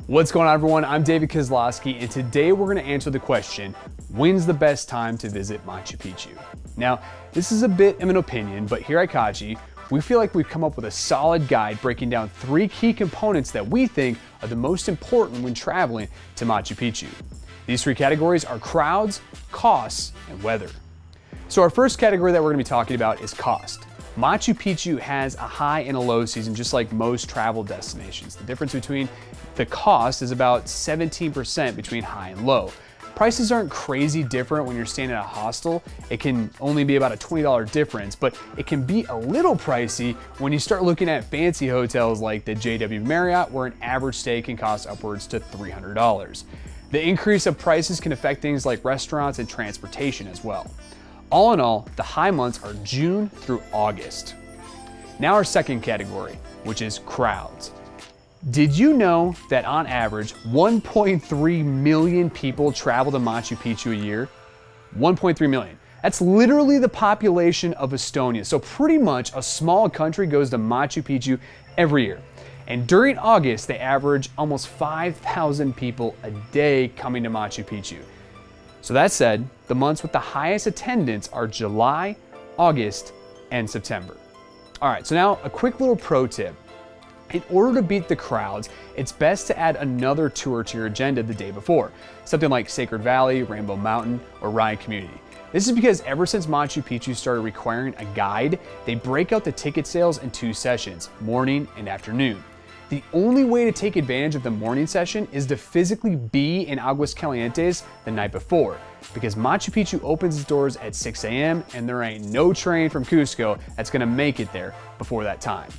What's going on, everyone? I'm David Kozlowski, and today we're going to answer the question, when's the best time to visit Machu Picchu? Now, this is a bit of an opinion, but here at Cachi, we feel like we've come up with a solid guide breaking down 3 key components that we think are the most important when traveling to Machu Picchu. These 3 categories are crowds, costs, and weather. So our first category that we're going to be talking about is cost. Machu Picchu has a high and a low season, just like most travel destinations. The difference between the cost is about 17% between high and low. Prices aren't crazy different when you're staying at a hostel. It can only be about a $20 difference, but it can be a little pricey when you start looking at fancy hotels like the JW Marriott, where an average stay can cost upwards to $300. The increase of prices can affect things like restaurants and transportation as well. All in all, the high months are June through August. Now our second category, which is crowds. Did you know that on average, 1.3 million people travel to Machu Picchu a year? 1.3 million. That's literally the population of Estonia. So pretty much a small country goes to Machu Picchu every year. And during August, they average almost 5,000 people a day coming to Machu Picchu. So that said, the months with the highest attendance are July, August, and September. All right, so now a quick little pro tip. In order to beat the crowds, it's best to add another tour to your agenda the day before, something like Sacred Valley, Rainbow Mountain, or Ryan Community. This is because ever since Machu Picchu started requiring a guide, they break out the ticket sales in 2 sessions, morning and afternoon. The only way to take advantage of the morning session is to physically be in Aguas Calientes the night before, because Machu Picchu opens its doors at 6 a.m. and there ain't no train from Cusco that's gonna make it there before that time.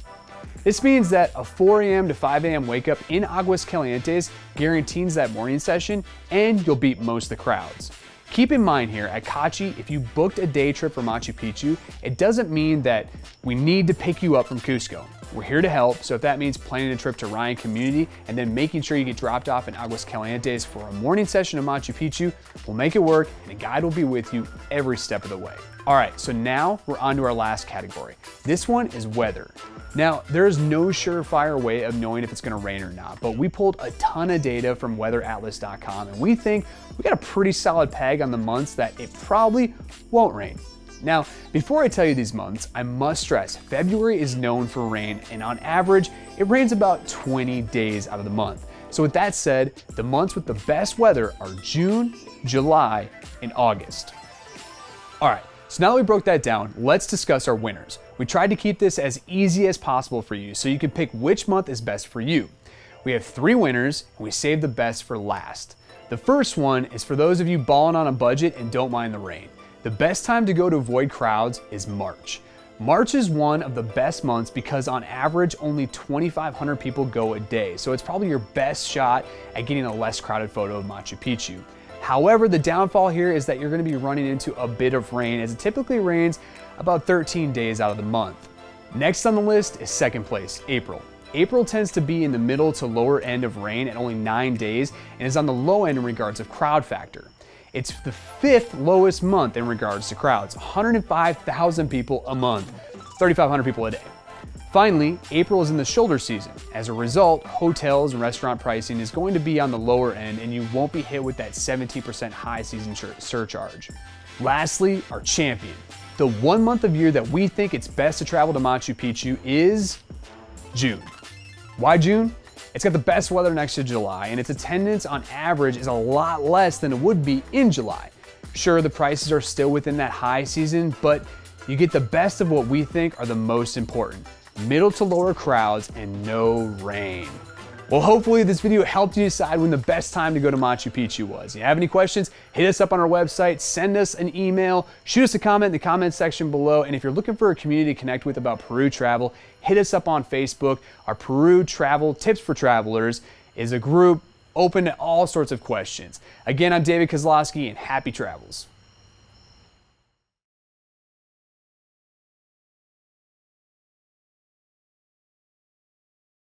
This means that a 4 a.m. to 5 a.m. wake up in Aguas Calientes guarantees that morning session, and you'll beat most of the crowds. Keep in mind here at Cachi, if you booked a day trip for Machu Picchu, it doesn't mean that we need to pick you up from Cusco. We're here to help, so if that means planning a trip to Ryan Community and then making sure you get dropped off in Aguas Calientes for a morning session of Machu Picchu, we'll make it work and a guide will be with you every step of the way. All right, so now we're on to our last category. This one is weather. Now, there is no surefire way of knowing if it's gonna rain or not, but we pulled a ton of data from weatheratlas.com and we think we got a pretty solid peg on the months that it probably won't rain. Now, before I tell you these months, I must stress February is known for rain, and on average, it rains about 20 days out of the month. So with that said, the months with the best weather are June, July, and August. All right, so now that we broke that down, let's discuss our winners. We tried to keep this as easy as possible for you so you can pick which month is best for you. We have 3 winners, and we saved the best for last. The first one is for those of you balling on a budget and don't mind the rain. The best time to go to avoid crowds is March. March is one of the best months because on average only 2,500 people go a day, so it's probably your best shot at getting a less crowded photo of Machu Picchu. However, the downfall here is that you're going to be running into a bit of rain, as it typically rains about 13 days out of the month. Next on the list is second place, April. April tends to be in the middle to lower end of rain at only 9 days and is on the low end in regards of crowd factor. It's the 5th lowest month in regards to crowds, 105,000 people a month, 3,500 people a day. Finally, April is in the shoulder season. As a result, hotels and restaurant pricing is going to be on the lower end and you won't be hit with that 17% high season surcharge. Lastly, our champion. The one month of year that we think it's best to travel to Machu Picchu is June. Why June? It's got the best weather next to July, and its attendance on average is a lot less than it would be in July. Sure, the prices are still within that high season, but you get the best of what we think are the most important: middle to lower crowds and no rain. Well, hopefully this video helped you decide when the best time to go to Machu Picchu was. If you have any questions, hit us up on our website, send us an email, shoot us a comment in the comment section below, and if you're looking for a community to connect with about Peru travel, hit us up on Facebook. Our Peru Travel Tips for Travelers is a group open to all sorts of questions. Again, I'm David Kozlowski, and happy travels.